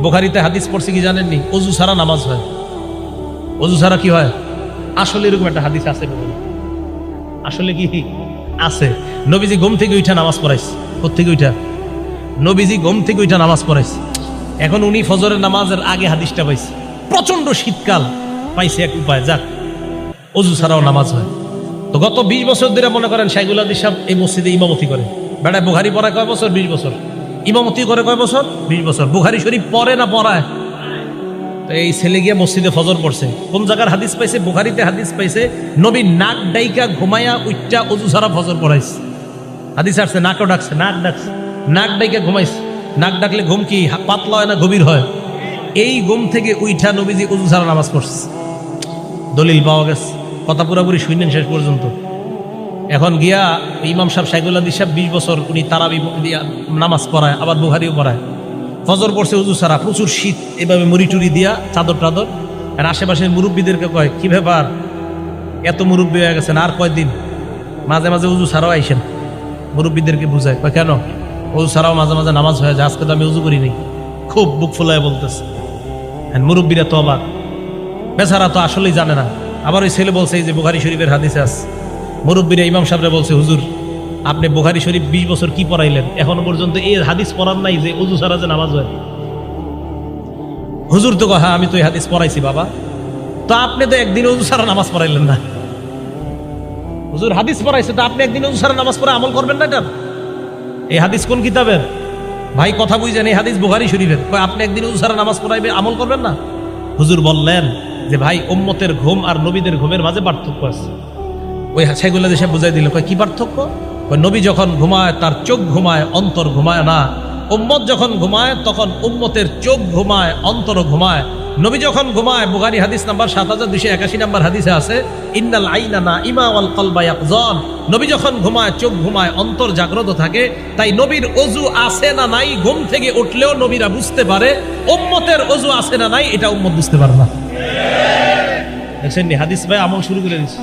বুখারীতে হাদিস পড়ছে কি জানেননি? ওযু ছাড়া নামাজ হয়। ওযু ছাড়া কি হয়? আসলে এরকম একটা হাদিস আছে, আসলে কি আছে? নবীজি ঘুম থেকে উঠা নামাজ পড়াইছে। কোত্থেকে উঠা? নবীজি ঘুম থেকে উঠা নামাজ পড়াইছে। এখন উনি ফজরের নামাজের আগে হাদিসটা পাইছে। প্রচন্ড শীতকাল, পাইছে এক উপায়, যাক ওযু ছাড়াও নামাজ হয়। তো গত 20 বছর ধরে মনে করেন শাইখুল হাদিস সাহেব এই মসজিদে ইমামতি করে। বেড়ায় বুখারী পড়ায় কয় বছর? 20 বছর। ইমামতি করে কয় বছর? 20 বছর। বুখারী শরীফ পড়ে না পড়ায়? তো এই ছেলে গিয়ে মসজিদে ফজর পড়ছে। কোন জায়গার হাদিস পাইছে? বুখারীতে হাদিস পাইছে নবী নাক ডাইকা ঘুমায়া উইটা ওযু ছাড়া ফজর পড়াইছে। হাদিস আসছে নাকও ডাকছে, নাক ডাকছে, নাক ডাইকা ঘুমাইছে। নাক ডাকলে ঘুম কি পাতলা হয় না গভীর হয়? এই ঘুম থেকে উইঠা নবীজি ওযু ছাড়া নামাজ পড়ছে। দলিল পাওয়া গেছে। কথা পুরাপুরি শুনলেন শেষ পর্যন্ত। এখন গিয়া ইমাম সাহেব শাইখুল হাদিস সাহেব 20 বছর উনি তারাবি দিয়া নামাজ পড়ায়, আবার বুখারীও পড়ায়। ফজর পড়ছে ওযু ছাড়া, প্রচুর শীত, এভাবে মুড়ি টুরি দিয়া চাদর টাদর। আর আশেপাশের মুরব্বীদেরকে কয়, কি ব্যাপার এত মুরব্বী হয়ে গেছেন, আর কয়দিন মাঝে মাঝে ওযু ছাড়াও আইসেন। মুরব্বীদেরকে বুঝায়, কয় কেন? ওযু ছাড়াও মাঝে মাঝে নামাজ হয়ে যায়, আজকে তো আমি ওযু করি নাই। খুব বুক ফুলায় বলতেছে। মুরব্বীরা তো অবাক, বেচারা তো আসলেই জানে না। আবার ওই ছেলে বলছে এই যে বুখারী শরীফের হাদিসে আছে। মুরব্বীরা ইমাম সাহেবরা বলছে, হুজুর আপনি বুখারী শরীফ 20 বছর কি পড়াইলেন, এখনো পর্যন্ত এই হাদিস পড়ান নাই যে ওযু ছাড়া যে নামাজ হয়। হুজুর তো হ্যাঁ আমি তো এই হাদিস পড়াইছি বাবা। তো আপনি তো একদিন ওযু ছাড়া নামাজ পড়াইলেন না। হুজুর হাদিস পড়াইছে, তো আপনি একদিন ওযু ছাড়া নামাজ পড়ে আমল করবেন না? এটা এই হাদিস কোন কিতাবের? ভাই কথা বুঝেন, এই হাদিস বুখারী শরীফের। কয় আপনি একদিন ওযু ছাড়া নামাজ পড়াইবে, আমল করবেন না? হুজুর বললেন যে ভাই উম্মতের ঘুম আর নবীদের ঘুমের মাঝে পার্থক্য আছে। ওই শাইখুল হাদিস সাহেব বুঝাই দিল, কয় কি পার্থক্য? কয় নবী যখন ঘুমায় তার চোখ ঘুমায়, অন্তর ঘুমায় না। উম্মত যখন ঘুমায় তখন উম্মতের চোখ ঘুমায়, অন্তর ঘুমায়। নবী যখন ঘুমায়, বুখারী হাদিস নাম্বার 7281 নাম্বার হাদিসে আছে, ইন্নাল আইনা নাইমা ওয়াল কলবা ইয়াকযান। নবী যখন ঘুমায় চোখ ঘুমায়, অন্তর জাগ্রত থাকে। তাই নবীর ওযু আছে না নাই ঘুম থেকে উঠলেও নবীরা বুঝতে পারে। উম্মতের ওযু আছে না নাই এটা উম্মত বুঝতে পারে না। দেখছেন নি হাদিস ভাই আমল শুরু করে দিচ্ছে।